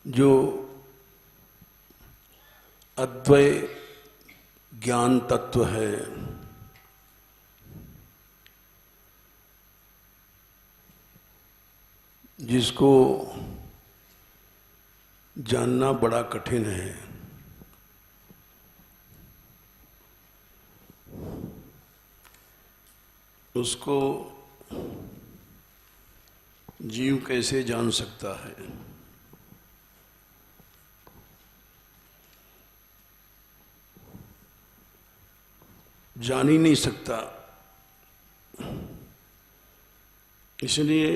जो अद्वय ज्ञान तत्व है, जिसको जानना बड़ा कठिन है, उसको जीव कैसे जान सकता है। जान ही नहीं सकता। इसलिए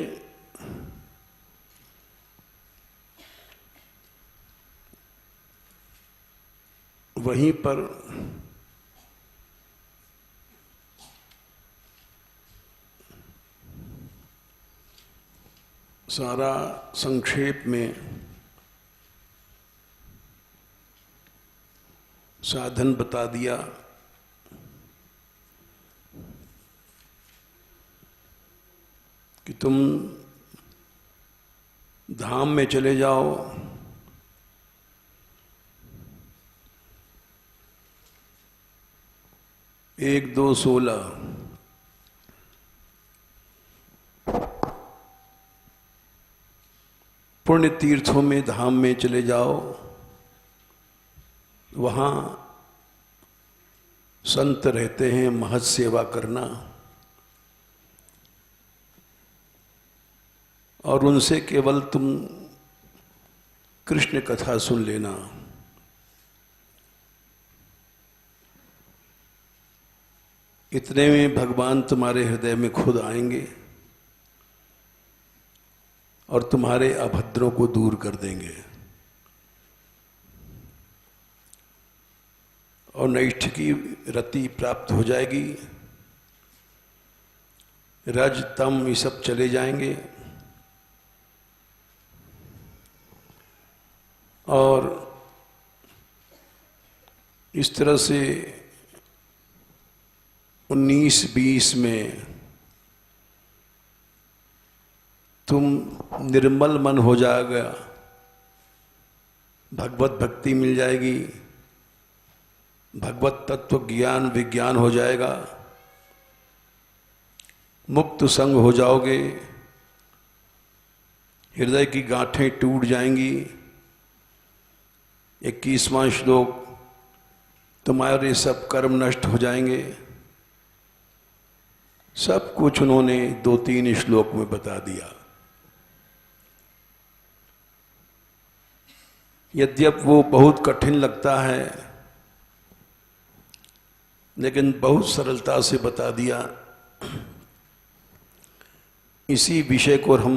वहीं पर सारा संक्षेप में साधन बता दिया। कि तुम धाम में चले जाओ, एक दो 16 पुण्य तीर्थों में धाम में चले जाओ, वहाँ संत रहते हैं, महत सेवा करना और उनसे केवल तुम कृष्ण कथा सुन लेना। इतने में भगवान तुम्हारे हृदय में खुद आएंगे और तुम्हारे अभद्रों को दूर कर देंगे और नैष्ठ की रति प्राप्त हो जाएगी। रज तम ये सब चले जाएंगे और इस तरह से 19-20 में तुम निर्मल मन हो जाएगा, भगवत भक्ति मिल जाएगी, भगवत तत्व ज्ञान विज्ञान हो जाएगा, मुक्त संग हो जाओगे, हृदय की गांठें टूट जाएंगी। 21वां श्लोक, तुम्हारे सब कर्म नष्ट हो जाएंगे। सब कुछ उन्होंने 2-3 श्लोक में बता दिया। यद्यप वो बहुत कठिन लगता है, लेकिन बहुत सरलता से बता दिया। इसी विषय को हम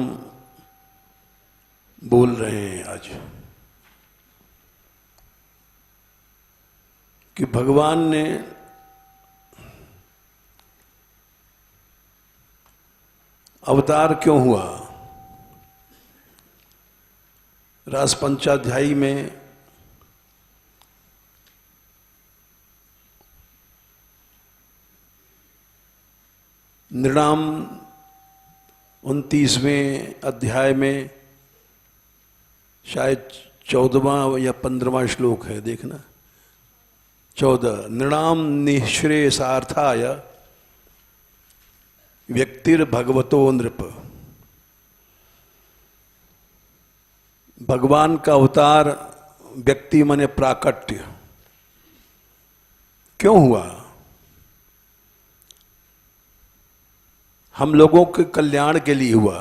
बोल रहे हैं आज कि भगवान ने अवतार क्यों हुआ। रास पंचाध्यायी में नृणाम 29वें अध्याय में शायद 14वां या 15वां श्लोक है, देखना 14, नृणाम निःश्रेयसार्थाय व्यक्तिर्भगवतो नृप। भगवान का अवतार व्यक्ति माने प्राकट्य क्यों हुआ। हम लोगों के कल्याण के लिए हुआ।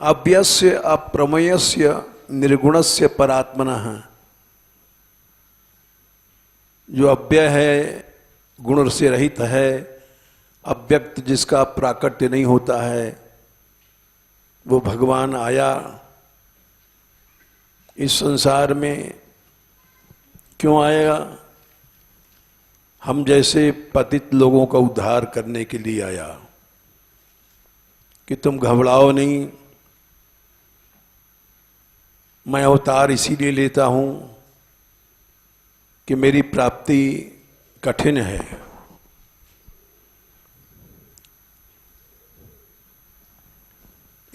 अव्यस्य अप्रमेयस्य निर्गुणस्य परात्मनः, जो अव्यय है, गुण से रहित है, अव्यक्त जिसका प्राकट्य नहीं होता है, वो भगवान आया इस संसार में। क्यों आएगा। हम जैसे पतित लोगों का उद्धार करने के लिए आया कि तुम घबराओ नहीं, मैं अवतार इसीलिए लेता हूं कि मेरी प्राप्ति कठिन है।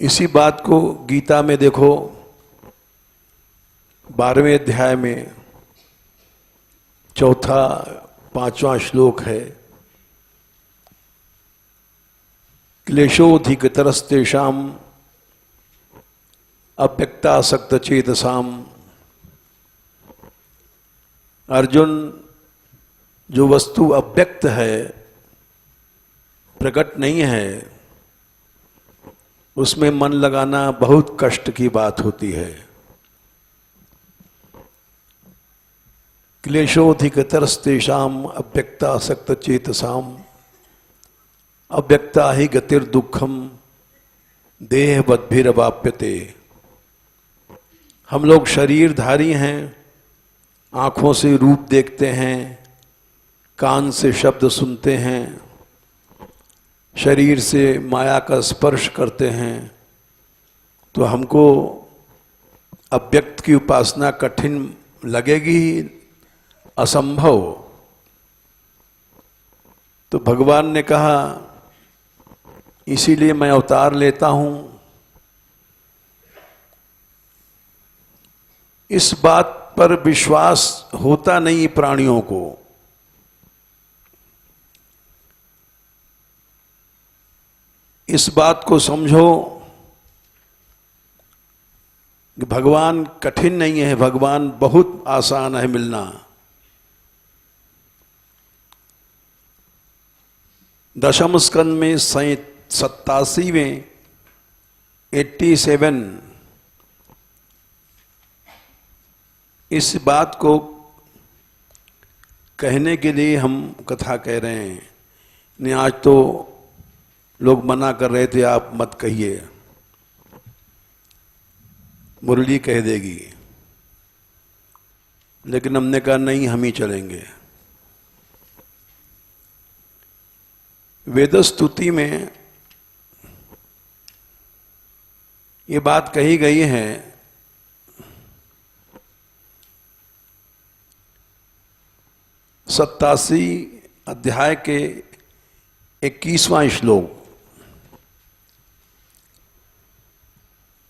इसी बात को गीता में देखो, 12वें अध्याय में 4, 5वां श्लोक है, क्लेशोधिकतरस्तेषाम् अव्यक्तासक्त चेतसाम। अर्जुन, जो वस्तु अव्यक्त है, प्रकट नहीं है, उसमें मन लगाना बहुत कष्ट की बात होती है। क्लेशोधिकतरस्तेषाम् अव्यक्तासक्त चेतसाम अव्यक्ता ही गतिर्दुःखम देहवद्भिरवाप्यते। हम लोग शरीरधारी हैं, आंखों से रूप देखते हैं, कान से शब्द सुनते हैं, शरीर से माया का स्पर्श करते हैं, तो हमको अव्यक्त की उपासना कठिन लगेगी, असंभव। तो भगवान ने कहा, इसीलिए मैं अवतार लेता हूं। इस बात पर विश्वास होता नहीं प्राणियों को। इस बात को समझो कि भगवान कठिन नहीं है, भगवान बहुत आसान है मिलना। दशम स्कंद में 87वें 87 इस बात को कहने के लिए हम कथा कह रहे हैं। नहीं, आज तो लोग मना कर रहे थे, आप मत कहिए, मुरली कह देगी, लेकिन हमने कहा नहीं, हम ही चलेंगे। वेद स्तुति में ये बात कही गई है, 87 अध्याय के 21वां श्लोक,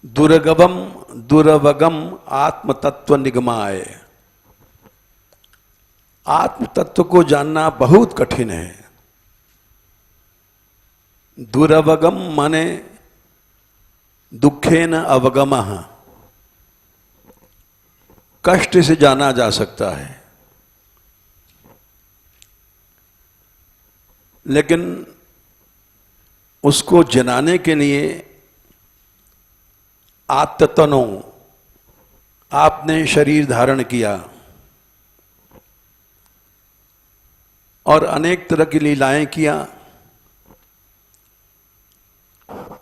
दुर्गम दुर्वगम आत्म तत्व निगमाय। आत्म तत्व को जानना बहुत कठिन है। दुर्वगम माने दुखेन अवगमः, कष्ट से जाना जा सकता है, लेकिन उसको जनाने के लिए आत्तनो, आपने शरीर धारण किया और अनेक तरह की लीलाएं किया।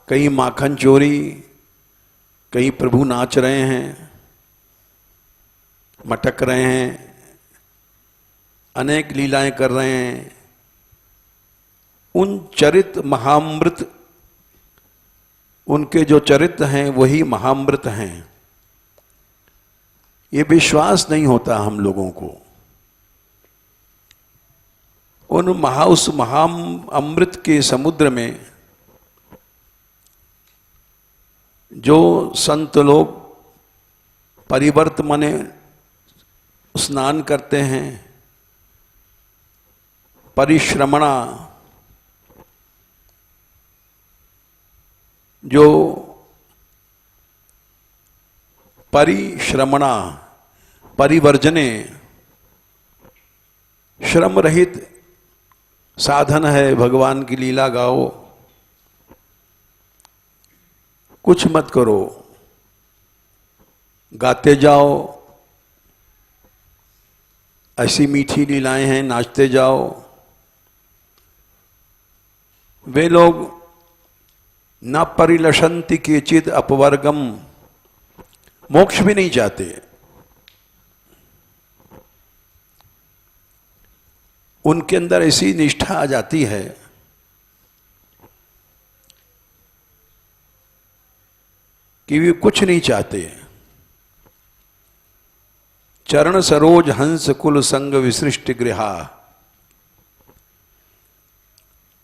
कहीं माखन चोरी, कहीं प्रभु नाच रहे हैं, मटक रहे हैं, अनेक लीलाएं कर रहे हैं। उन चरित महामृत, उनके जो चरित्र हैं वही महामृत हैं। ये विश्वास नहीं होता हम लोगों को। उस महाअमृत के समुद्र में जो संत लोग परिवर्त माने स्नान करते हैं, परिश्रमणा, जो परिश्रमणा परिवर्जने, श्रम रहित साधन है, भगवान की लीला गाओ, कुछ मत करो, गाते जाओ, ऐसी मीठी लीलाएं हैं, नाचते जाओ। वे लोग न परिलषन्ति केचिद अपवर्गम, मोक्ष भी नहीं चाहते। उनके अंदर ऐसी निष्ठा आ जाती है कि वे कुछ नहीं चाहते। चरण सरोज हंस कुल संग विसृष्ट गृहा,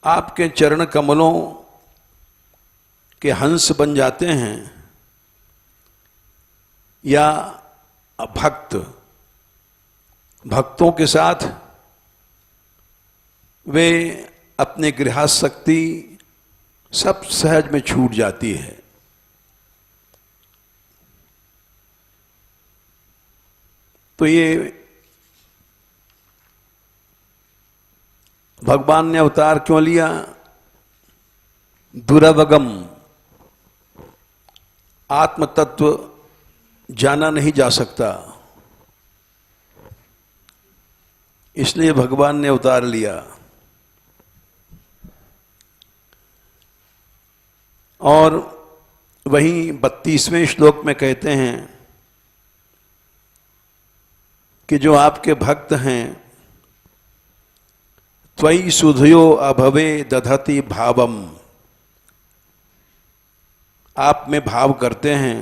आपके चरण कमलों कि हंस बन जाते हैं या भक्तों के साथ वे अपने गृहस्थ शक्ति सब सहज में छूट जाती है। तो ये भगवान ने अवतार क्यों लिया? दुरवगम आत्म तत्व जाना नहीं जा सकता, इसलिए भगवान ने अवतार लिया। और वहीं 32वें श्लोक में कहते हैं कि जो आपके भक्त हैं, त्वयि सुधयो अभवे दधति भावम, आप में भाव करते हैं,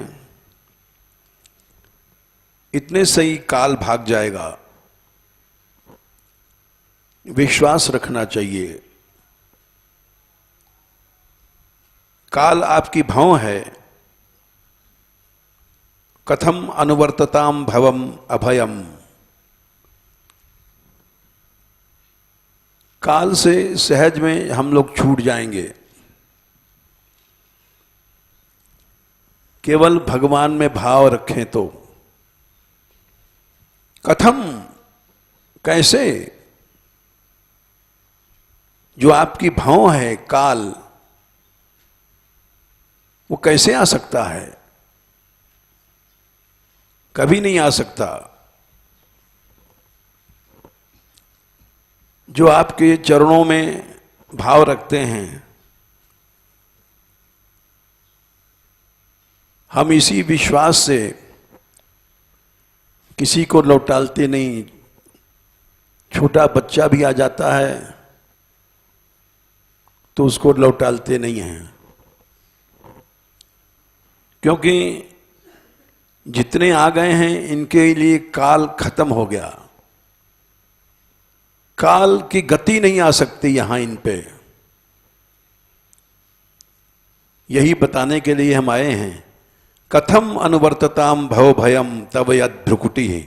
इतने सही काल भाग जाएगा। विश्वास रखना चाहिए। काल आपकी भौं है। कथम अनुवर्तताम भवम अभयम, काल से सहज में हम लोग छूट जाएंगे। केवल भगवान में भाव रखें तो। कथम, कैसे? जो आपकी भौं है काल, वो कैसे आ सकता है? कभी नहीं आ सकता। जो आपके चरणों में भाव रखते हैं, हम इसी विश्वास से किसी को लौटालते नहीं। छोटा बच्चा भी आ जाता है तो उसको लौटालते नहीं हैं, क्योंकि जितने आ गए हैं इनके लिए काल खत्म हो गया। काल की गति नहीं आ सकती यहां इन पे। यही बताने के लिए हम आए हैं। कथम अनुवर्तताम भव भयम तव यद भ्रुकुटी है।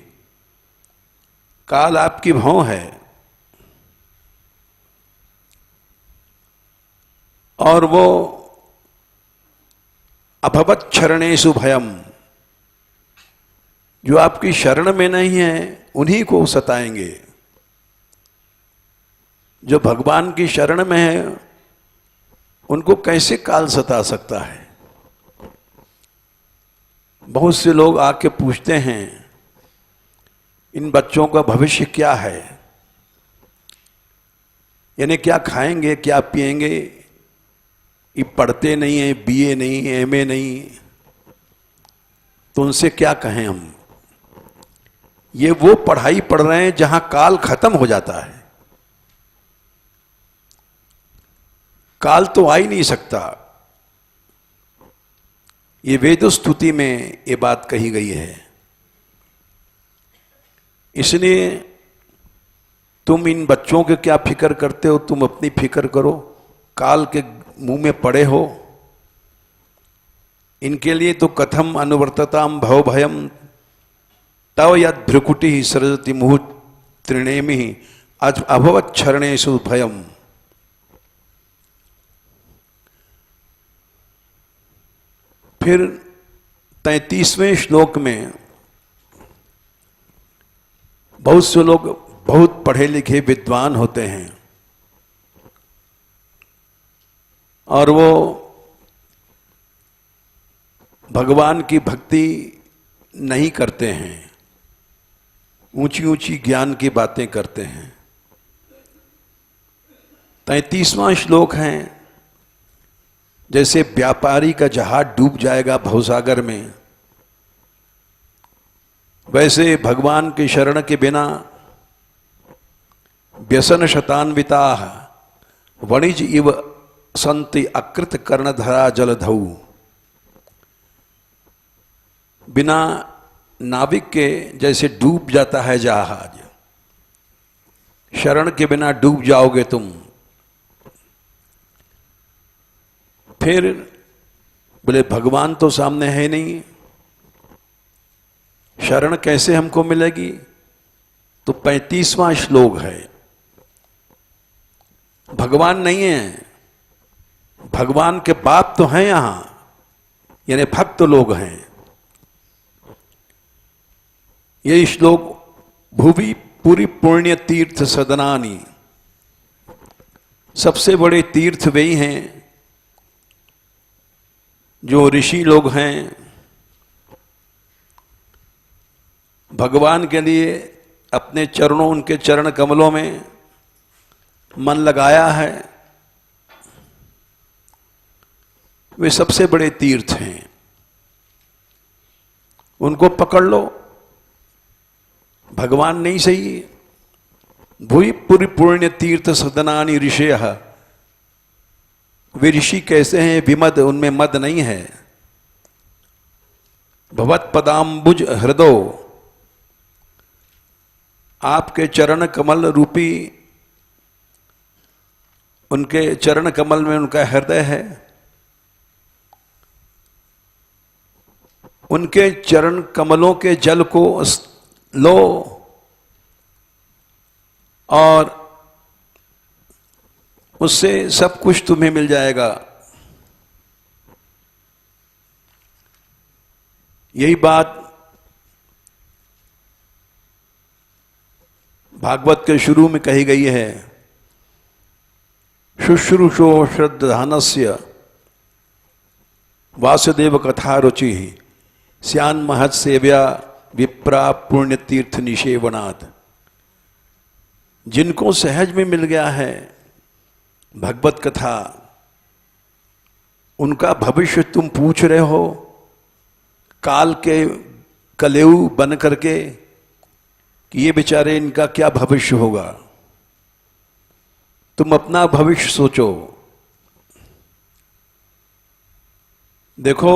काल आपकी भौं है और वो अभवत शरणेषु भयम, जो आपकी शरण में नहीं है उन्हीं को सताएंगे। जो भगवान की शरण में है उनको कैसे काल सता सकता है? बहुत से लोग आके पूछते हैं इन बच्चों का भविष्य क्या है, यानी क्या खाएंगे क्या पिएंगे। ये पढ़ते नहीं है, बीए नहीं, एमए नहीं, तो उनसे क्या कहें हम? ये वो पढ़ाई पढ़ रहे हैं जहां काल खत्म हो जाता है। काल तो आ ही नहीं सकता। ये वेद स्तुति में ये बात कही गई है। इसलिए तुम इन बच्चों के क्या फिक्र करते हो? तुम अपनी फिक्र करो। काल के मुंह में पड़े हो। इनके लिए तो कथम अनुवर्तताम भव भयम तव यद भ्रुकुटी सरजति मुहुत त्रिनेमि अभवत शरणेषु भयम। फिर 33वें श्लोक में बहुत से लोग बहुत पढ़े लिखे विद्वान होते हैं और वो भगवान की भक्ति नहीं करते हैं, ऊंची ऊंची ज्ञान की बातें करते हैं। 33वां श्लोक है, जैसे व्यापारी का जहाज डूब जाएगा भवसागर में, वैसे भगवान की शरण के बिना व्यसन शतान्विता वणिज इव संति अकृत कर्णधरा जलधौ। बिना नाविक के जैसे डूब जाता है जहाज, शरण के बिना डूब जाओगे तुम। फिर बोले भगवान तो सामने है नहीं, शरण कैसे हमको मिलेगी? तो 35वां श्लोक है, भगवान नहीं है, भगवान के बाप तो हैं यहां, यानी भक्त लोग हैं। ये श्लोक भुवि पूरी पुण्य तीर्थ सदनानी, सबसे बड़े तीर्थ वे ही हैं जो ऋषि लोग हैं, भगवान के लिए अपने चरणों, उनके चरण कमलों में मन लगाया है, वे सबसे बड़े तीर्थ हैं, उनको पकड़ लो। भगवान नहीं सही, भूई पुरी पुण्य तीर्थ सदनानी ऋषय, वे ऋषि कैसे हैं? विमद, उनमें मद नहीं है। भवत पदाम्बुज हृदय, आपके चरण कमल रूपी, उनके चरण कमल में उनका हृदय है, उनके चरण कमलों के जल को लो और उससे सब कुछ तुम्हें मिल जाएगा। यही बात भागवत के शुरू में कही गई है, शुश्रूषो श्रद्धानस्य वासुदेव कथा रुचि स्यान महत सेव्या विप्रा पुण्य तीर्थ निषेवनाथ। जिनको सहज में मिल गया है भगवत कथा, उनका भविष्य तुम पूछ रहे हो काल के कलेऊ बन करके कि ये बेचारे इनका क्या भविष्य होगा। तुम अपना भविष्य सोचो। देखो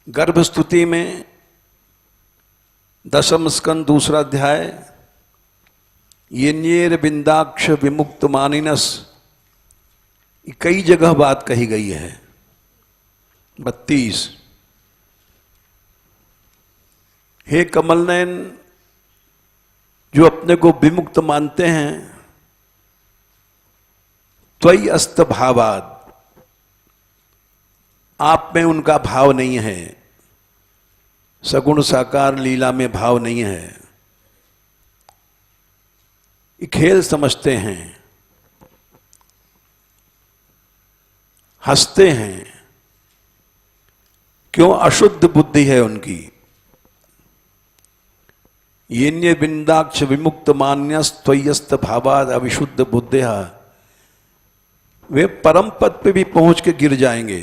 गर्भस्तुति में 10वें स्कंद 2 अध्याय, येन्येर बिंदाक्ष विमुक्त मानिनस, कई जगह बात कही गई है। 32, हे कमलनयन, जो अपने को विमुक्त मानते हैं, त्वयि अस्त भावाद, आप में उनका भाव नहीं है, सगुण साकार लीला में भाव नहीं है, ये खेल समझते हैं, हंसते हैं। क्यों? अशुद्ध बुद्धि है उनकी। येन्य बिंदाक्ष विमुक्त मान्यस्त्वयस्त भावाद अविशुद्ध बुद्धिया, वे परम पद पे भी पहुंच के गिर जाएंगे।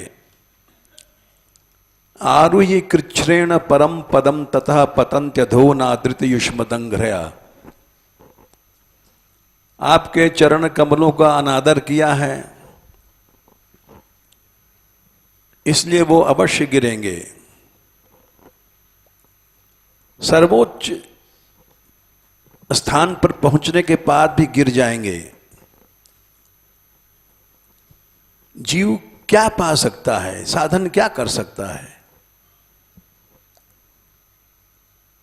आरुह्य कृच्छ्रेण परम पदम ततः पतंत्यधो नादृत युष्मदंघ्रया, आपके चरण कमलों का अनादर किया है, इसलिए वो अवश्य गिरेंगे, सर्वोच्च स्थान पर पहुंचने के बाद भी गिर जाएंगे। जीव क्या पा सकता है? साधन क्या कर सकता है?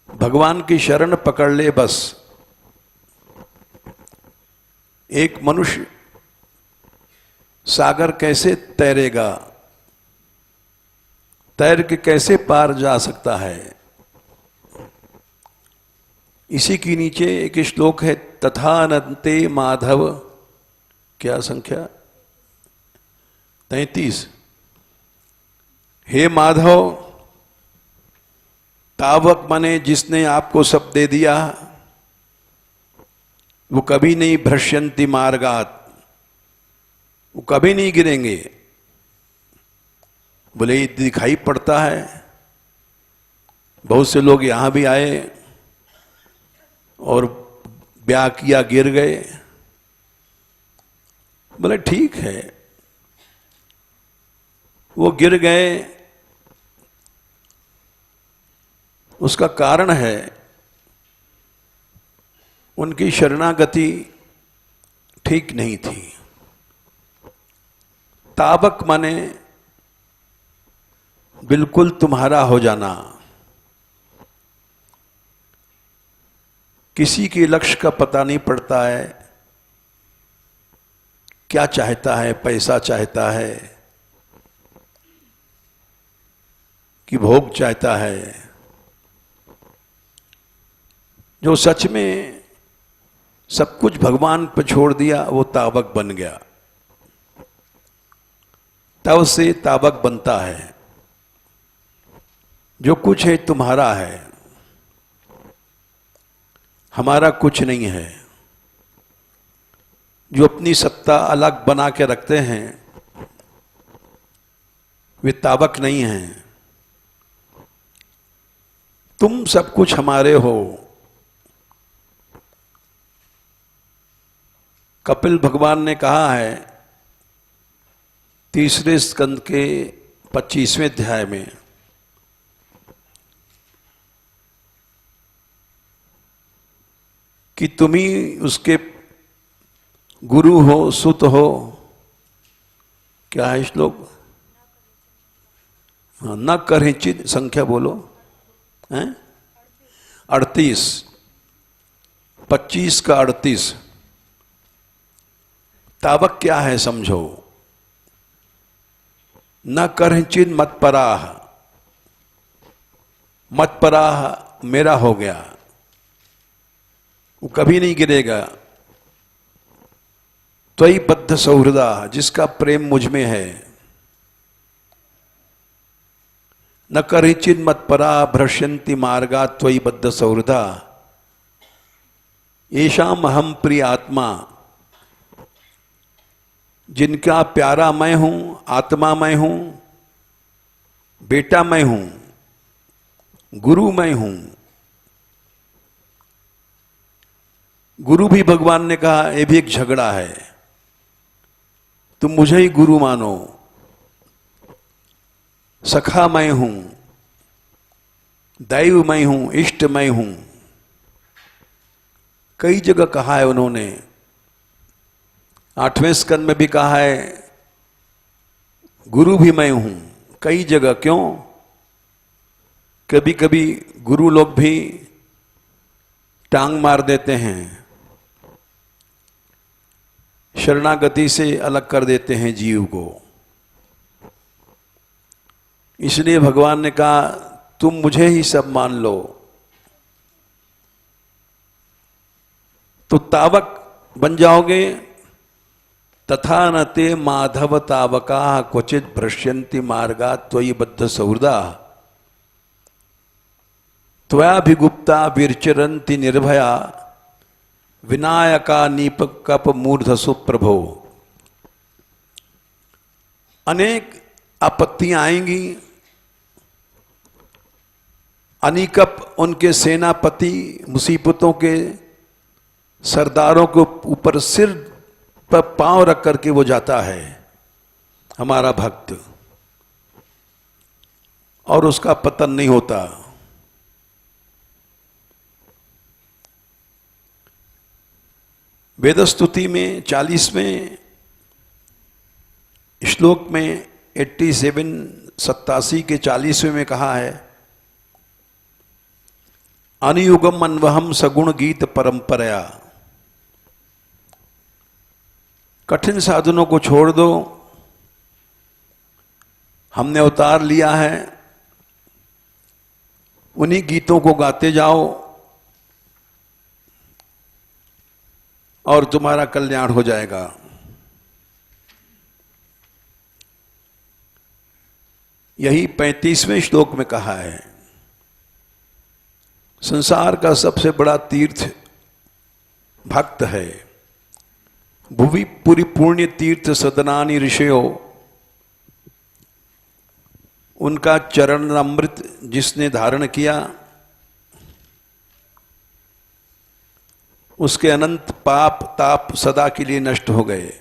भगवान की शरण पकड़ ले बस। एक मनुष्य सागर कैसे तैरेगा, तैर के कैसे पार जा सकता है? इसी के नीचे एक श्लोक है, तथानन्ते माधव, क्या संख्या 33, हे माधव, तावक माने जिसने आपको सब दे दिया, वो कभी नहीं भ्रश्यंती मार्गात, वो कभी नहीं गिरेंगे। बोले ये दिखाई पड़ता है, बहुत से लोग यहां भी आए और ब्याह किया, गिर गए। बोले ठीक है, वो गिर गए, उसका कारण है उनकी शरणागति ठीक नहीं थी। ताबक माने बिल्कुल तुम्हारा हो जाना, किसी के लक्ष्य का पता नहीं पड़ता है, क्या चाहता है, पैसा चाहता है कि भोग चाहता है। जो सच में सब कुछ भगवान पर छोड़ दिया वो तावक बन गया। तव से तावक बनता है। जो कुछ है तुम्हारा है, हमारा कुछ नहीं है। जो अपनी सत्ता अलग बना के रखते हैं वे तावक नहीं हैं। तुम सब कुछ हमारे हो। कपिल भगवान ने कहा है 3 स्कंद के 25वें अध्याय में, कि तुम ही उसके गुरु हो, सुत हो। क्या है श्लोक? न करहिचित, संख्या बोलो हैं? 38, 25 का 38। तावक क्या है समझो। न करहिचित मत पराह, मत पराह मेरा हो गया, वो कभी नहीं गिरेगा। त्वयि बद्ध सौहृदा, जिसका प्रेम मुझ में है। न करहिचित मत परा भ्रश्यन्ति मार्गा त्वयि बद्ध सौहृदा, येषाम अहम प्रिय आत्मा, जिनका प्यारा मैं हूं, आत्मा मैं हूं, बेटा मैं हूं, गुरु मैं हूं। गुरु भी भगवान ने कहा यह भी एक झगड़ा है। तुम मुझे ही गुरु मानो। सखा मैं हूं, दैव मैं हूं, इष्ट मैं हूं। कई जगह कहा है उन्होंने। 8वें स्कंद में भी कहा है गुरु भी मैं हूं। कई जगह। क्यों? कभी कभी गुरु लोग भी टांग मार देते हैं, शरणागति से अलग कर देते हैं जीव को। इसलिए भगवान ने कहा तुम मुझे ही सब मान लो। तो तावक बन जाओगे। तथा न ते माधव तावका क्वचित भ्रश्यन्ति मार्गा त्वयि बद्ध सौहृदा, त्वयाभिगुप्ता विरचरन्ति निर्भया, विनायका नीपकप मूर्धसु प्रभो। अनेक आपत्तियां आएंगी। अनिकप उनके सेनापति मुसीबतों के सरदारों के ऊपर सिर पर पांव रख करके वो जाता है हमारा भक्त, और उसका पतन नहीं होता। वेदस्तुति में 40वें श्लोक में 87 के 40वें में कहा है अनुयुगम अन्वहम सगुण गीत परंपराया। कठिन साधनों को छोड़ दो, हमने अवतार लिया है, उन्हीं गीतों को गाते जाओ और तुम्हारा कल्याण हो जाएगा। यही 35वें श्लोक में कहा है संसार का सबसे बड़ा तीर्थ भक्त है। भुवि पुरी पुण्य तीर्थ सदनानि ऋषयो, उनका चरण अमृत जिसने धारण किया उसके अनंत पाप ताप सदा के लिए नष्ट हो गए।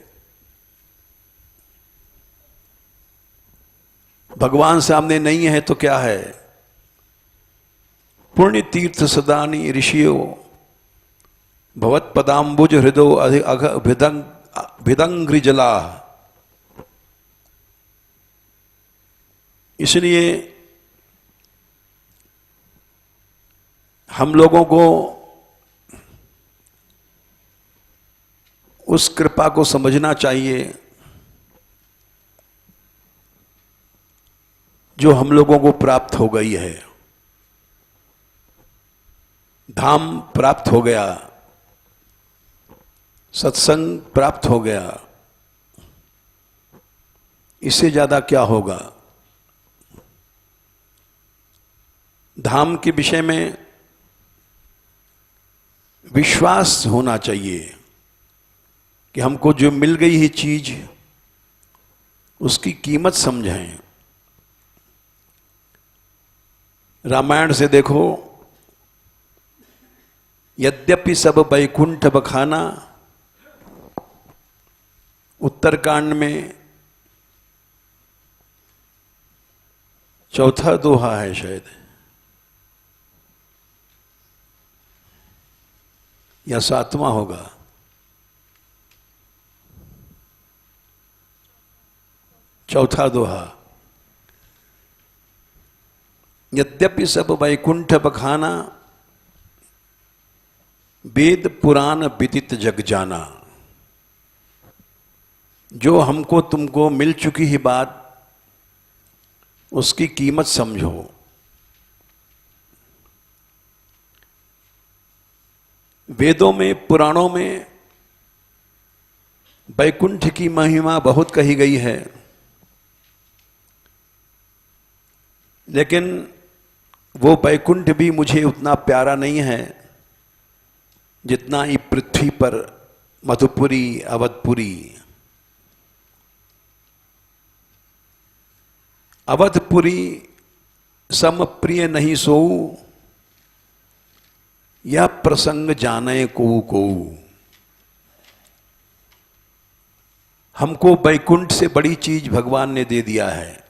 भगवान सामने नहीं है तो क्या है? पुण्य तीर्थ सदानी ऋषियो भवत पदाम्बुज हृदो भिदंग्रि जला। इसलिए हम लोगों को उस कृपा को समझना चाहिए जो हम लोगों को प्राप्त हो गई है। धाम प्राप्त हो गया, सत्संग प्राप्त हो गया, इससे ज्यादा क्या होगा। धाम के विषय में विश्वास होना चाहिए कि हमको जो मिल गई है चीज उसकी कीमत समझें। रामायण से देखो, यद्यपि सब वैकुंठ बखाना, उत्तरकांड में चौथा दोहा है शायद, या सातवां होगा। चौथा दोहा, यद्यपि सब वैकुंठ बखाना, वेद पुराण विदित जग जाना। जो हमको तुमको मिल चुकी है बात, उसकी कीमत समझो। वेदों में, पुराणों में वैकुंठ की महिमा बहुत कही गई है, लेकिन वो वैकुंठ भी मुझे उतना प्यारा नहीं है जितना ये पृथ्वी पर मधुपुरी, अवधपुरी। अवधपुरी सम प्रिय नहीं सोऊ, यह प्रसंग जाने को। हमको वैकुंठ से बड़ी चीज भगवान ने दे दिया है।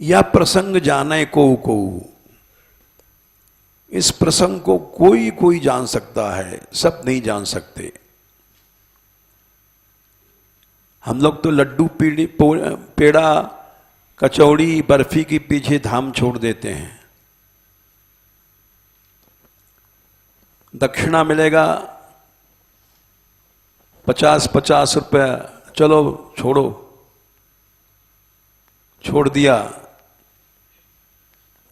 यह प्रसंग जाने को। इस प्रसंग को कोई कोई जान सकता है, सब नहीं जान सकते। हम लोग तो लड्डू पेड़ा कचौड़ी बर्फी के पीछे धाम छोड़ देते हैं। दक्षिणा मिलेगा 50-50 रुपया, चलो छोड़ो, छोड़ दिया,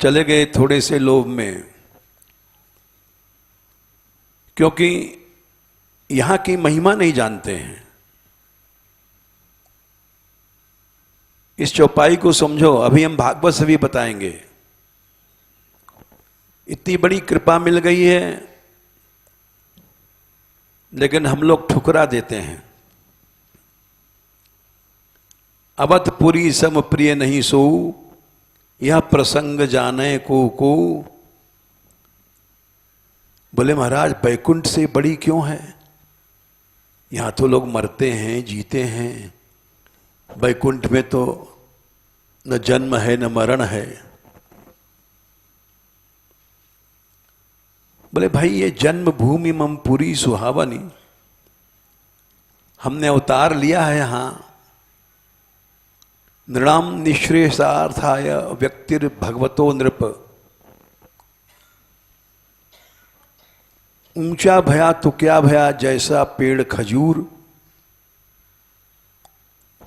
चले गए थोड़े से लोभ में। क्योंकि यहां की महिमा नहीं जानते हैं। इस चौपाई को समझो। अभी हम भागवत से भी बताएंगे। इतनी बड़ी कृपा मिल गई है, लेकिन हम लोग ठुकरा देते हैं। अवधपुरी सम प्रिय नहीं सोऊ, यह प्रसंग जाने को। बोले महाराज बैकुंठ से बड़ी क्यों है? यहां तो लोग मरते हैं, जीते हैं। बैकुंठ में तो न जन्म है न मरण है। बोले भाई, ये जन्म भूमि मम पुरी सुहावनी। हमने अवतार लिया है यहां। नृणाम निःश्रेयसार्थाय व्यक्तिर भगवतो नृप। ऊंचा भया तो क्या भया, जैसा पेड़ खजूर।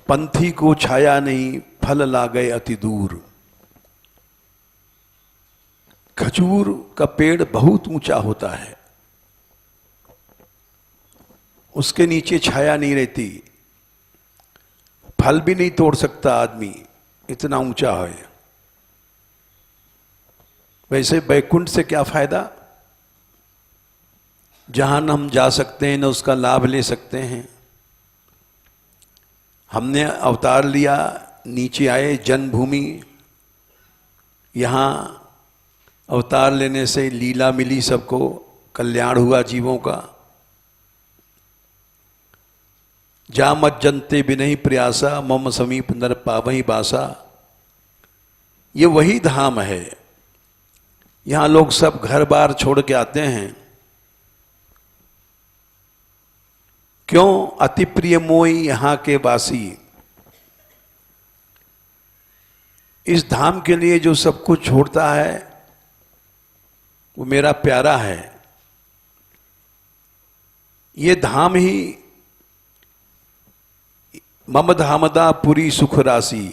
पंथी को छाया नहीं, फल ला गए अति दूर। खजूर का पेड़ बहुत ऊंचा होता है, उसके नीचे छाया नहीं रहती, फल भी नहीं तोड़ सकता आदमी, इतना ऊंचा है। वैसे बैकुंठ से क्या फायदा? जहां न हम जा सकते हैं न उसका लाभ ले सकते हैं। हमने अवतार लिया, नीचे आए, जन्मभूमि। यहां अवतार लेने से लीला मिली, सबको कल्याण हुआ जीवों का। जा मत जनते बिनहि प्रयासा, मम समीप नर पावहि बासा। ये वही धाम है। यहां लोग सब घर बार छोड़ के आते हैं। क्यों? अति प्रिय मोई यहां के वासी। इस धाम के लिए जो सब कुछ छोड़ता है वो मेरा प्यारा है। ये धाम ही मम धामदा पुरी सुख राशि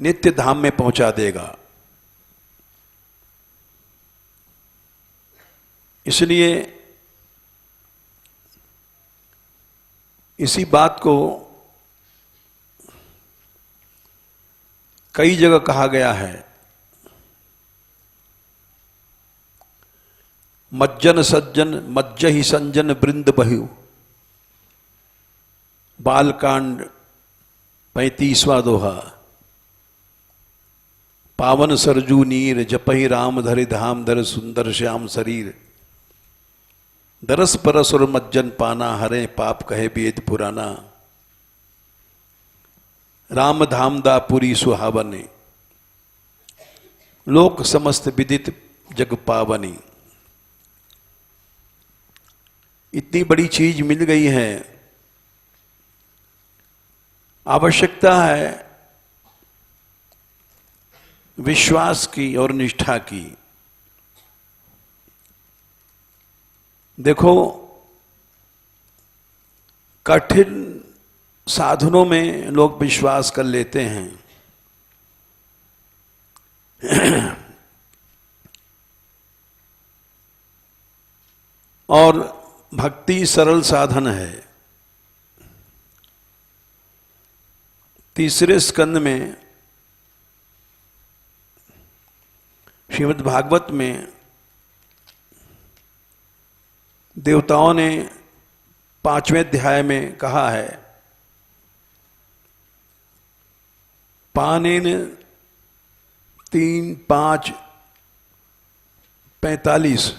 नित्य धाम में पहुंचा देगा। इसलिए इसी बात को कई जगह कहा गया है। मज्जन सज्जन मज्ज ही संजन वृंद बहु, बालकांड 35वां दोहा। पावन सरजू नीर जपहि राम धरि धाम धर सुंदर श्याम शरीर, दरस परस और मज्जन पाना हरे पाप कहे वेद पुराना, राम धाम दा पुरी सुहावनी, लोक समस्त विदित जग पावनी। इतनी बड़ी चीज मिल गई है, आवश्यकता है विश्वास की और निष्ठा की। देखो, कठिन साधनों में लोग विश्वास कर लेते हैं, और भक्ति सरल साधन है। तीसरे स्कंद में श्रीमद् भागवत में देवताओं ने 5वें अध्याय में कहा है, पानेन 3, 5, 45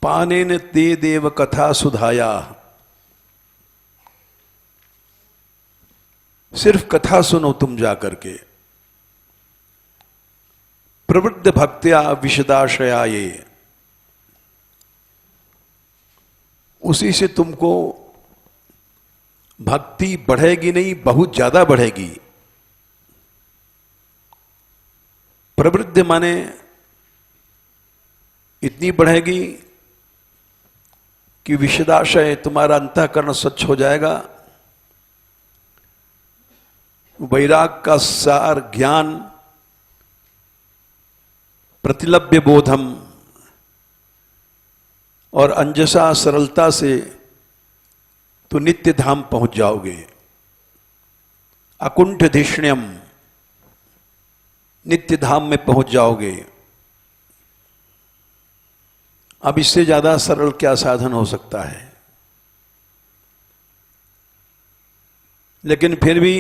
पानेन ते देव कथा सुधाया। सिर्फ कथा सुनो तुम जाकर के। प्रवृत्त भक्त्या विशदाश्रया, ये उसी से तुमको भक्ति बढ़ेगी नहीं, बहुत ज्यादा बढ़ेगी। प्रवृत्त माने इतनी बढ़ेगी कि विशदाशय, तुम्हारा अंतःकरण स्वच्छ हो जाएगा। वैराग का सार ज्ञान, प्रतिलभ्य बोधम, और अंजसा सरलता से तो नित्य धाम पहुंच जाओगे। अकुंठ धिष्ण्यम, नित्य धाम में पहुंच जाओगे। अब इससे ज्यादा सरल क्या साधन हो सकता है। लेकिन फिर भी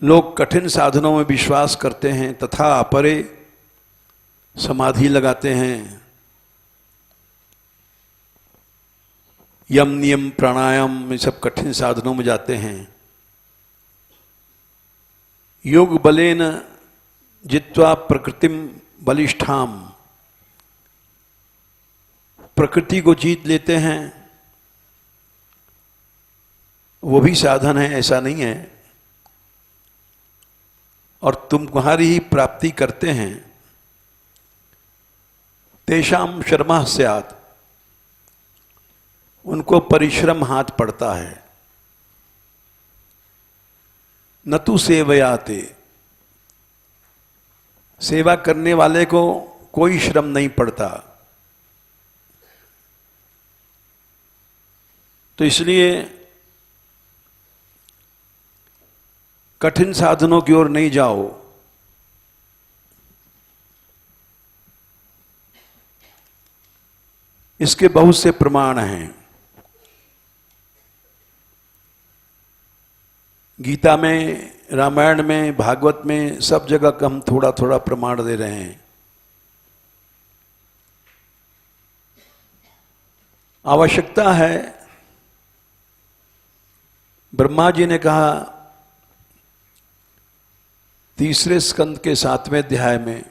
लोग कठिन साधनों में विश्वास करते हैं, तथा अपरे समाधि लगाते हैं, यम नियम प्राणायाम में सब कठिन साधनों में जाते हैं। योग बलेन जित्वा प्रकृतिम बलिष्ठाम, प्रकृति को जीत लेते हैं। वो भी साधन है, ऐसा नहीं है। और तुम तुम्हारी ही प्राप्ति करते हैं। तेषाम शर्मा स्यात्, उनको परिश्रम हाथ पड़ता है। न तु सेवयाते, सेवा करने वाले को कोई श्रम नहीं पड़ता। तो इसलिए कठिन साधनों की ओर नहीं जाओ। इसके बहुत से प्रमाण हैं। गीता में, रामायण में, भागवत में, सब जगह का हम थोड़ा थोड़ा प्रमाण दे रहे हैं। आवश्यकता है, ब्रह्मा जी ने कहा तीसरे स्कंद के 7वें अध्याय में,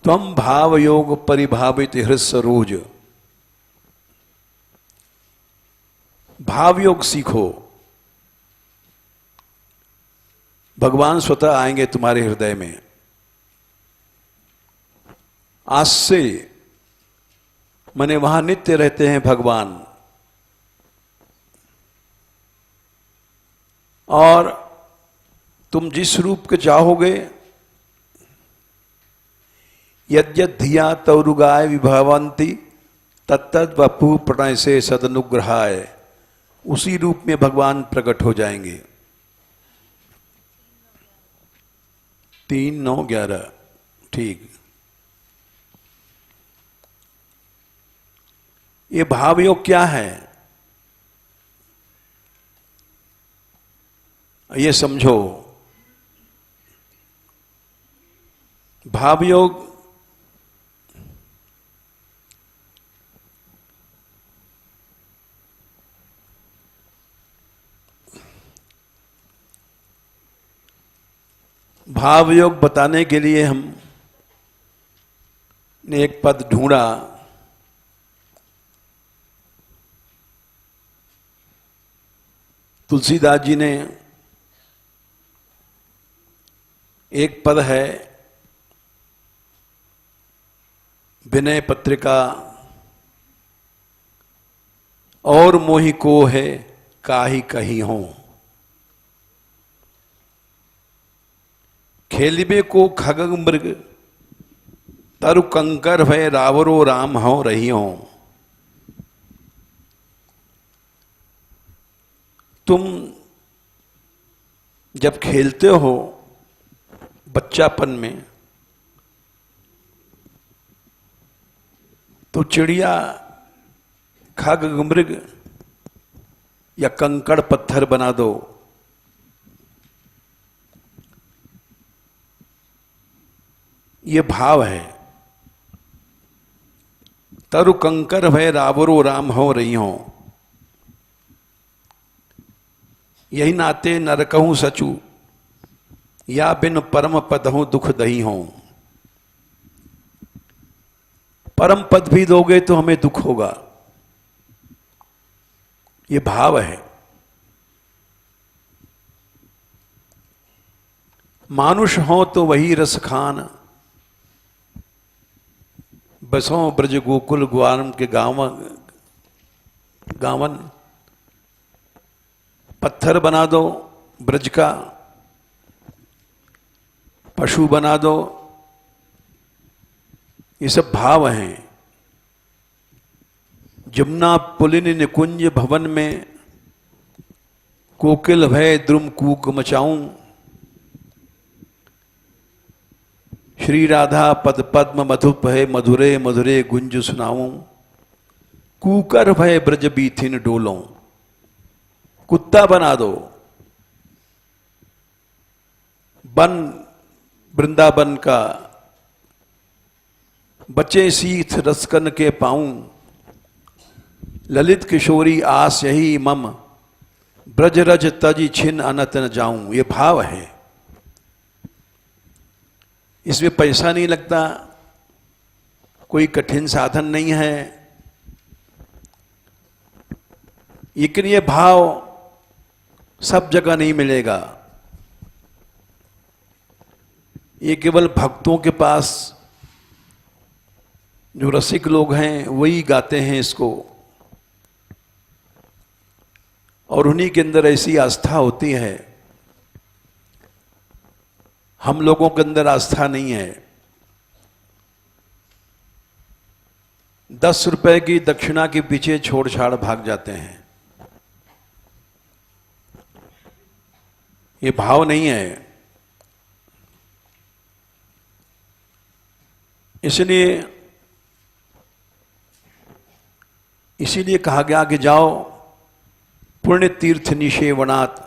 त्वं भाव योग परिभावित हृदय सरोज, भाव योग सीखो, भगवान स्वतः आएंगे तुम्हारे हृदय में। आज से माने वहां नित्य रहते हैं भगवान, और तुम जिस रूप के चाहोगे, यद्यद धिया तौरुगाय विभवंती तत्तद वपु प्रणय से सदनुग्रहाय, उसी रूप में भगवान प्रकट हो जाएंगे। 3, 9, 11 ठीक। ये भाव योग क्या है ये समझो। भाव योग भाव योग बताने के लिए हम ने एक पद ढूंढा। तुलसीदास जी ने एक पद है, विनय पत्रिका, और मोहि को है काहि कही हो, खेलिबे को खगग मृग तरु कंकर भय रावरो राम हो रही हो। तुम जब खेलते हो बच्चापन में, तो चिड़िया, खग मृग या कंकड़ पत्थर बना दो, ये भाव है। तरु कंकर भय रावरो राम हो रही हो, यही नाते नरकहूं सचू, या बिन परम पद हूं दुख दही हो। परम पद भी दोगे तो हमें दुख होगा, ये भाव है। मानुष हो तो वही रस खान, बसों ब्रज गोकुल ग्वारम के गावन। पत्थर बना दो ब्रज का, पशु बना दो, ये सब भाव हैं। जमुना पुलिन निकुंज भवन में, कोकिल भय द्रुम कूक मचाऊं, श्री राधा पद पद्म मधुप है मधुरे मधुरे गुंज सुनाऊं, कूकर भय ब्रज बीथिन डोलों। कुत्ता बना दो, बन वृंदावन का, बचे सीथ रसकन के पाऊं, ललित किशोरी आस यही मम, ब्रज रज तज छिन अनत न जाऊं। ये भाव है, इसमें पैसा नहीं लगता, कोई कठिन साधन नहीं है, लेकिन ये भाव सब जगह नहीं मिलेगा। ये केवल भक्तों के पास, जो रसिक लोग हैं वही गाते हैं इसको, और उन्हीं के अंदर ऐसी आस्था होती है। हम लोगों के अंदर आस्था नहीं है। 10 रुपए की दक्षिणा के पीछे छोड़ छाड़ भाग जाते हैं, ये भाव नहीं है। इसीलिए कहा गया कि जाओ पुण्य तीर्थ निषेवनात्,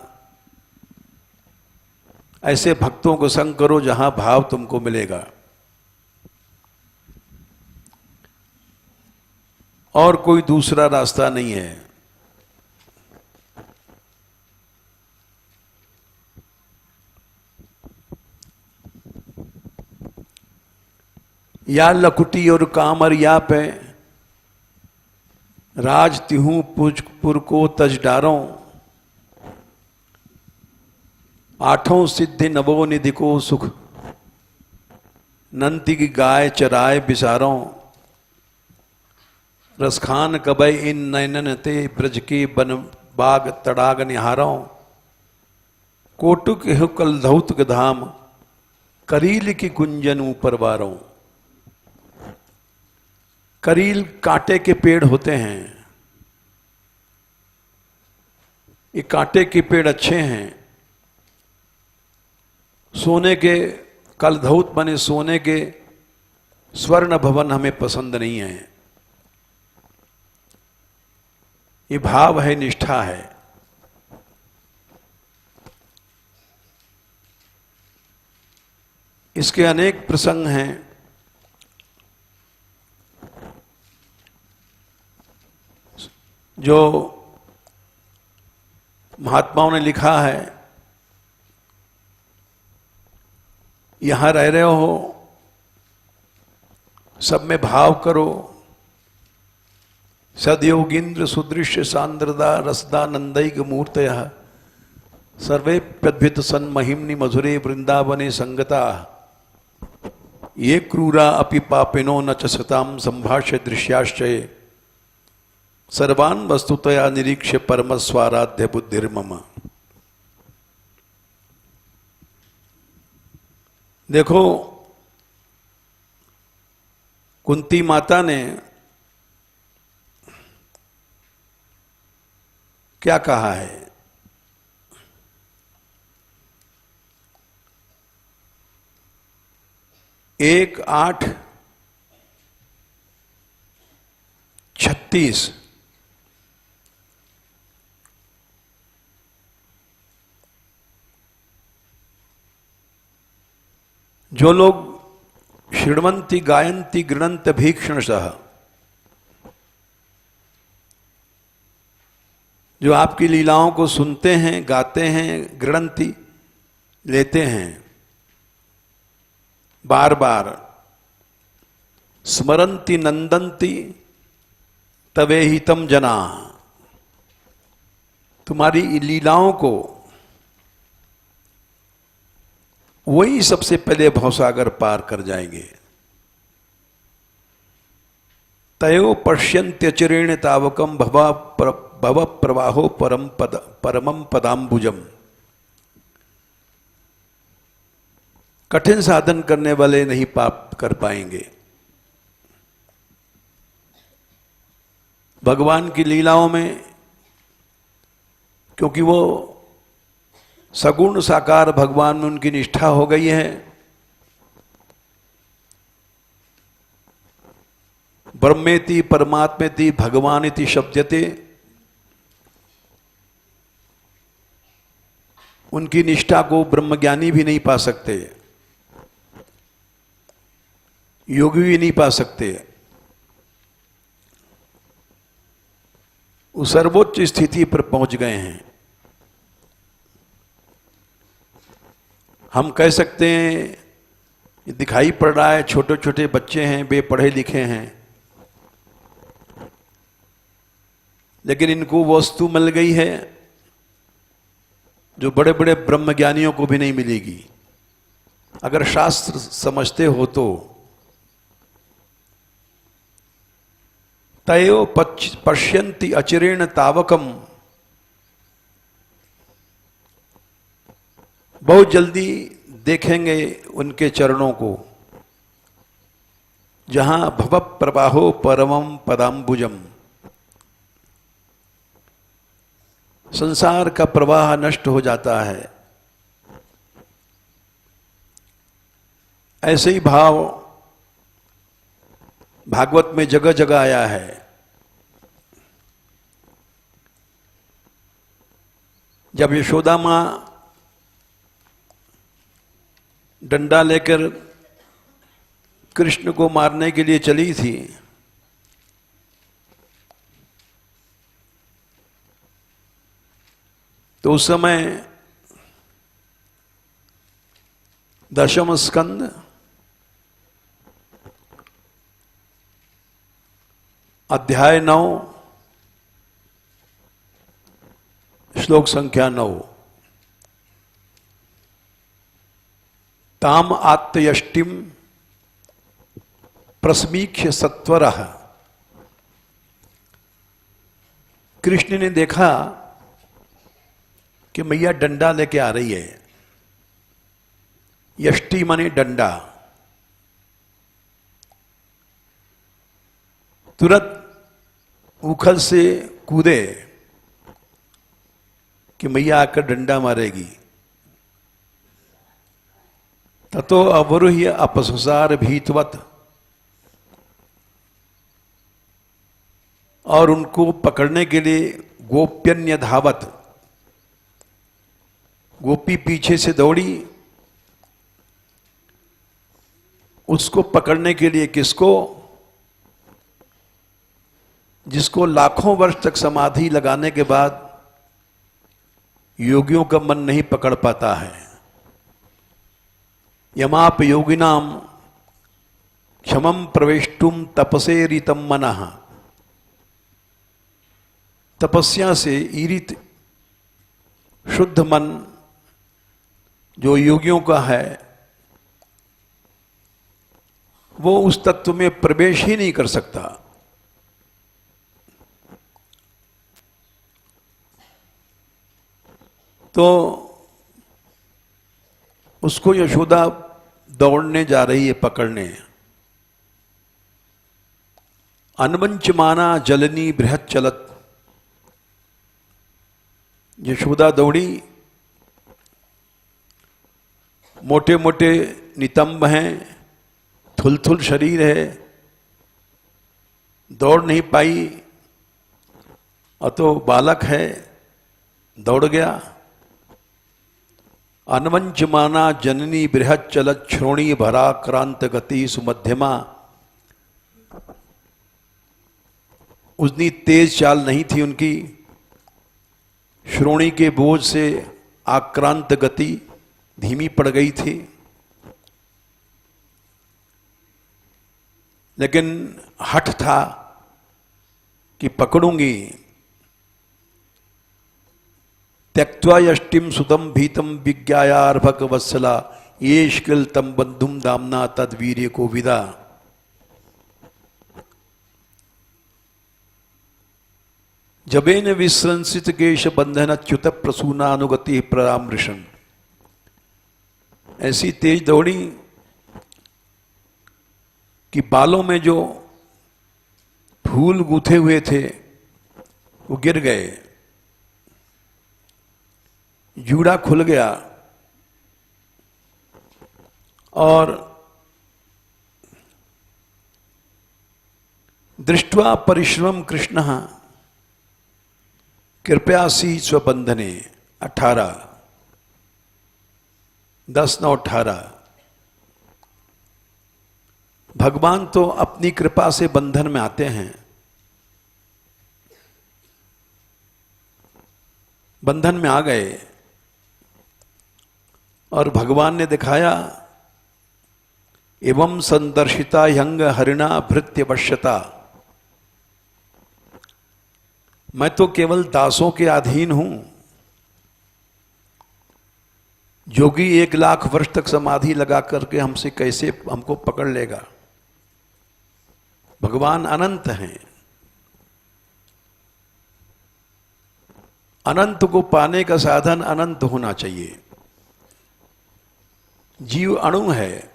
ऐसे भक्तों को संग करो जहां भाव तुमको मिलेगा। और कोई दूसरा रास्ता नहीं है। या लकुटी और कामर या पे राज तिहू पुर को तज डारों, आठों सिद्धि नवो निधि को सुख, नंती की गाय चराए बिसारों, रसखान कबई इन नयनन ते ब्रज के बन बाग तड़ाग निहारों, कोटुक कल धौत धाम, करील की कुंजन ऊपर वारों। करील कांटे के पेड़ होते हैं, ये कांटे के पेड़ अच्छे हैं, सोने के कलधौत बने सोने के स्वर्ण भवन हमें पसंद नहीं है। ये भाव है, निष्ठा है। इसके अनेक प्रसंग हैं। जो महात्माओं ने लिखा है, यहां रह रहे हो, सब में भाव करो, सदयोगींद्र सुदृश्य सांद्रदा रसदानंदैक मूर्तयः, सर्वे प्रद्भित सन महिम्नि मधुरे वृंदावने संगता, ये क्रूरा अपि पापिनो न च सताम संभाष्य दृश्याश्चये, सर्वान् वस्तुतया निरीक्ष्य परम स्वाराध्य बुद्धिर्मम। देखो, कुंती माता ने क्या कहा है? 1:8:36 जो लोग शृण्वन्ति गायन्ति गृणन्त भीक्षणशः, जो आपकी लीलाओं को सुनते हैं, गाते हैं, गृणन्ति लेते हैं, बार बार स्मरन्ति नंदन्ति तवे ही तम जना, तुम्हारी लीलाओं को वही सबसे पहले भवसागर पार कर जाएंगे। तयो पश्यन्त्यचिरेण तावकम भव प्रवाहो परमम पदाम्बुजम। कठिन साधन करने वाले नहीं पाप कर पाएंगे। भगवान की लीलाओं में, क्योंकि वो सगुण साकार भगवान में उनकी निष्ठा हो गई है, ब्रह्मेति परमात्मेति भगवानिति शब्दते, उनकी निष्ठा को ब्रह्मज्ञानी भी नहीं पा सकते, योगी भी नहीं पा सकते। वो सर्वोच्च स्थिति पर पहुंच गए हैं। हम कह सकते हैं दिखाई पड़ रहा है छोटे छोटे बच्चे हैं, बेपढ़े लिखे हैं, लेकिन इनको वस्तु मिल गई है जो बड़े बड़े ब्रह्मज्ञानियों को भी नहीं मिलेगी। अगर शास्त्र समझते हो तो तयो पश्यन्ति अचिरेण तावकम, बहुत जल्दी देखेंगे उनके चरणों को, जहां भव प्रवाहो परमम पदाम्बुजम, संसार का प्रवाह नष्ट हो जाता है। ऐसे ही भाव भागवत में जगह जगह आया है। जब यशोदा मां डंडा लेकर कृष्ण को मारने के लिए चली थी, तो उस समय दशम स्कंद अध्याय 9 श्लोक संख्या 9। ताम आत्तयष्टिम प्रसमीक्ष्य सत्वरः। कृष्ण ने देखा कि मैया डंडा लेके आ रही है। यष्टि माने डंडा। तुरंत उखल से कूदे कि मैया आकर डंडा मारेगी। ततो अवरुह्य अपससार भीतवत, और उनको पकड़ने के लिए गोप्यन्य धावत, गोपी पीछे से दौड़ी उसको पकड़ने के लिए। किसको? जिसको लाखों वर्ष तक समाधि लगाने के बाद योगियों का मन नहीं पकड़ पाता है। यमाप योगिनाम क्षमम प्रवेष्टुम तपसे रीतम मनः। तपस्या से ईरित शुद्ध मन जो योगियों का है, वो उस तत्व में प्रवेश ही नहीं कर सकता। तो उसको यशोदा दौड़ने जा रही है पकड़ने। अनवंचमाना जलनी बृहत चलत। यशोदा दौड़ी, मोटे मोटे नितंब हैं, थुलथुल शरीर है, दौड़ नहीं पाई। और तो बालक है, दौड़ गया। अनवंचमाना जननी बृहत चलत श्रोणी भरा क्रांत गति सुमध्यमा। उतनी तेज चाल नहीं थी उनकी। श्रोणी के बोझ से आक्रांत गति धीमी पड़ गई थी। लेकिन हठ था कि पकड़ूंगी। त्यक्त्वा यष्टिम सुतम भीतम विज्ञायार्भक वत्सला ये शिकिल तम बंधुम दामना तद्वीर्य को विदा। जबेन विस्रंसित केश बंधन च्युत प्रसूनानुगति प्ररामृषण। ऐसी तेज दौड़ी कि बालों में जो फूल गूथे हुए थे वो गिर गए, जूड़ा खुल गया। और दृष्ट्वा परिश्रम कृष्ण कृपयासी स्वबंधने। 18 10-9-18। भगवान तो अपनी कृपा से बंधन में आते हैं। बंधन में आ गए और भगवान ने दिखाया एवं संदर्शिता यंग हरिणा भृत्य वश्यता। मैं तो केवल दासों के अधीन हूं। जोगी 1 लाख वर्ष तक समाधि लगा करके हमसे कैसे हमको पकड़ लेगा? भगवान अनंत हैं। अनंत को पाने का साधन अनंत होना चाहिए। जीव अणु है,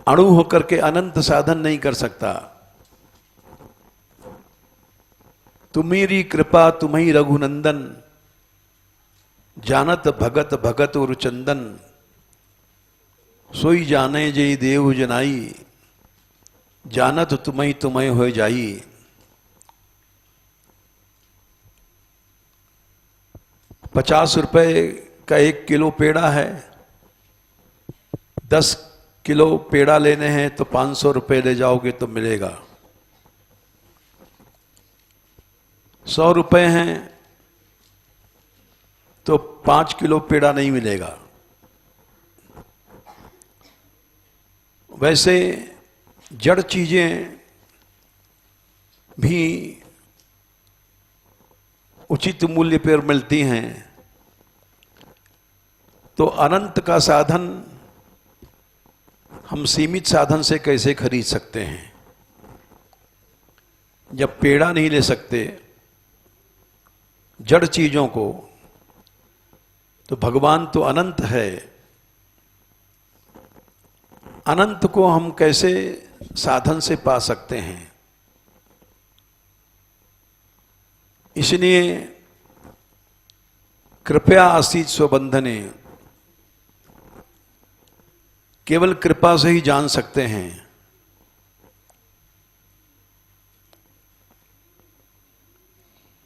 अणु होकर के अनंत साधन नहीं कर सकता। तुम्हेरी कृपा तुम्ही रघुनंदन, जानत भगत भगत और चंदन। सोई जाने जय देव जनाई, जानत तुम्ही तुम्हें हो जाई। ₹50 का 1 किलो पेड़ा है। 10 किलो पेड़ा लेने हैं तो ₹500 ले जाओगे तो मिलेगा। ₹100 हैं तो 5 किलो पेड़ा नहीं मिलेगा। वैसे जड़ चीजें भी उचित मूल्य पर मिलती हैं, तो अनंत का साधन हम सीमित साधन से कैसे खरीद सकते हैं? जब पेड़ा नहीं ले सकते जड़ चीजों को, तो भगवान तो अनंत है, अनंत को हम कैसे साधन से पा सकते हैं? इसलिए कृपया आसीत स्वबंधने, केवल कृपा से ही जान सकते हैं।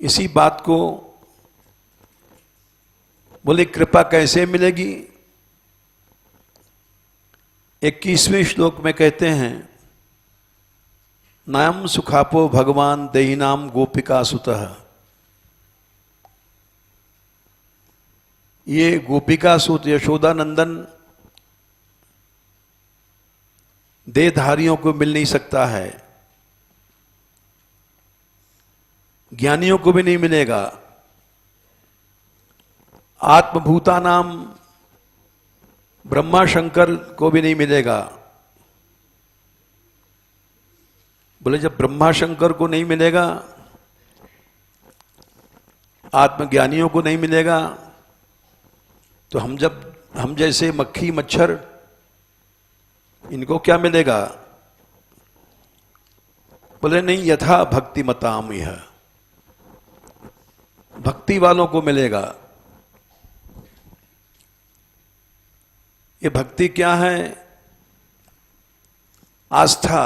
इसी बात को बोले कृपा कैसे मिलेगी? 21वें श्लोक में कहते हैं, नायम सुखापो भगवान देहिनाम गोपिका सुतः। ये गोपिका सुत यशोदा नंदन देहधारियों को मिल नहीं सकता है, ज्ञानियों को भी नहीं मिलेगा, आत्मभूता नाम ब्रह्मा शंकर को भी नहीं मिलेगा। बोले जब ब्रह्मा शंकर को नहीं मिलेगा, आत्मज्ञानियों को नहीं मिलेगा, तो हम जैसे मक्खी मच्छर, इनको क्या मिलेगा? बोले नहीं, यथा भक्ति मताम यह, भक्ति वालों को मिलेगा। ये भक्ति क्या है? आस्था,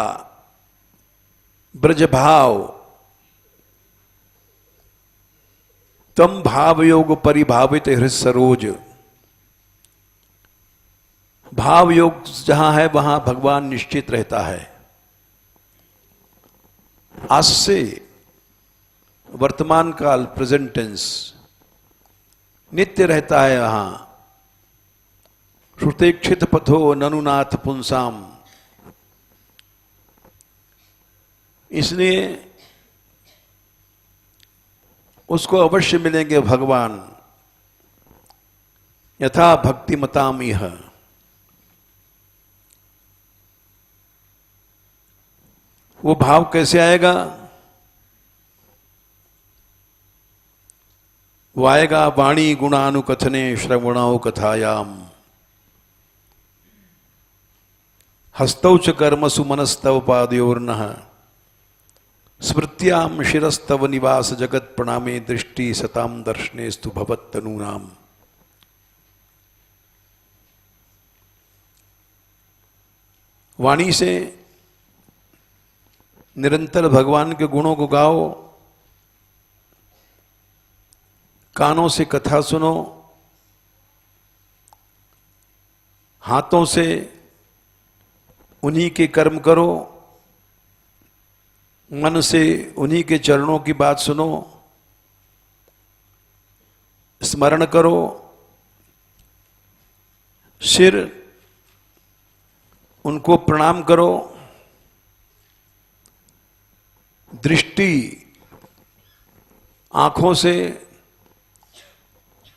ब्रजभाव, तम भाव योग परिभावित हृदय सरोज। भाव योग जहां है वहां भगवान निश्चित रहता है। आज से वर्तमान काल, प्रेजेंट टेंस, नित्य रहता है यहां। श्रुतेक्षित पथो ननुनाथ पुंसाम। इसलिए उसको अवश्य मिलेंगे भगवान, यथा भक्ति मताम यह। वो भाव कैसे आएगा? वो आएगा वाणी गुणानुकथने श्रवणाओ कथायाम। हस्तौ च कर्मसु मनस्तव पादयोर्नः स्मृत्याम शिरस्तव निवास जगत प्रणामे दृष्टि सताम दर्शनेस्तु भवत्तनूनाम। वाणी से निरंतर भगवान के गुणों को गाओ, कानों से कथा सुनो, हाथों से उन्हीं के कर्म करो, मन से उन्हीं के चरणों की बात सुनो, स्मरण करो, सिर उनको प्रणाम करो, दृष्टि आंखों से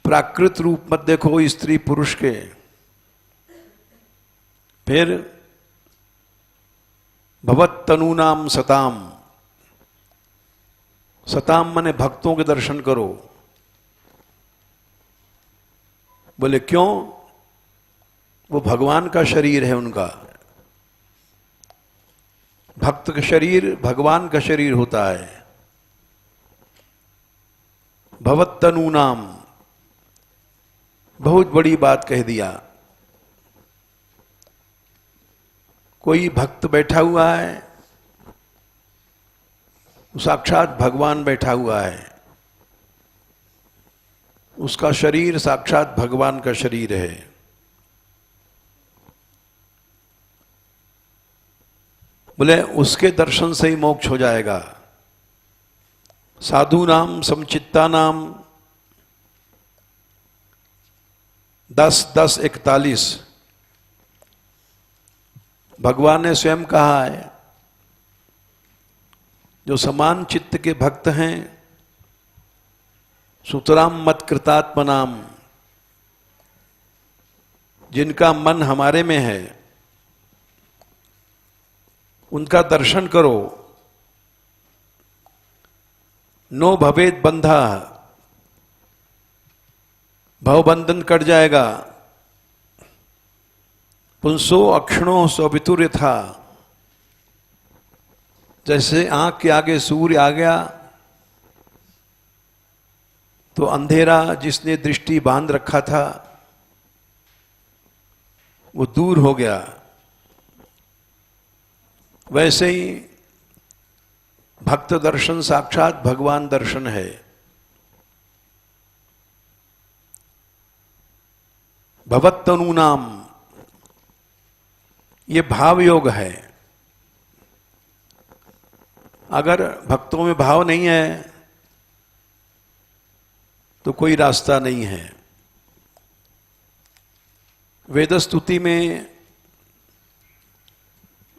प्राकृत रूप मत देखो स्त्री पुरुष के। फिर भवत तनूनाम सताम, सताम माने भक्तों के दर्शन करो। बोले क्यों? वो भगवान का शरीर है उनका। भक्त का शरीर भगवान का शरीर होता है। भवत तनूनाम, बहुत बड़ी बात कह दिया। कोई भक्त बैठा हुआ है, साक्षात भगवान बैठा हुआ है, उसका शरीर साक्षात भगवान का शरीर है। बोले उसके दर्शन से ही मोक्ष हो जाएगा। साधु नाम समचित्ता नाम 10:10:41 भगवान ने स्वयं कहा है, जो समान चित्त के भक्त हैं सुतराम मत कृतात्मनाम, जिनका मन हमारे में है उनका दर्शन करो। नो भवेद बंधा, भवबंधन कट जाएगा। पुंसो अक्षणों सवितुर्य था, जैसे आंख के आगे सूर्य आ गया तो अंधेरा जिसने दृष्टि बांध रखा था वो दूर हो गया। वैसे ही भक्त दर्शन साक्षात भगवान दर्शन है। भवत्तनु नाम, ये भाव योग है। अगर भक्तों में भाव नहीं है तो कोई रास्ता नहीं है। वेद स्तुति में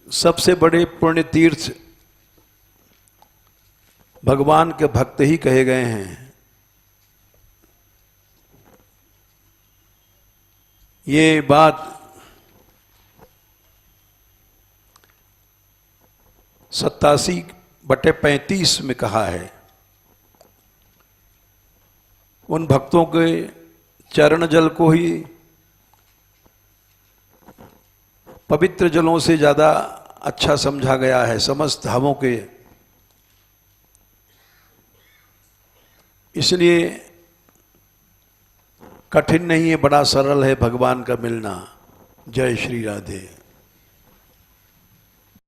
सबसे बड़े पुण्य तीर्थ भगवान के भक्त ही कहे गए हैं। ये बात 87/35 में कहा है। उन भक्तों के चरण जल को ही पवित्र जलों से ज्यादा अच्छा समझा गया है समस्त धामों के। इसलिए कठिन नहीं है, बड़ा सरल है भगवान का मिलना। जय श्री राधे।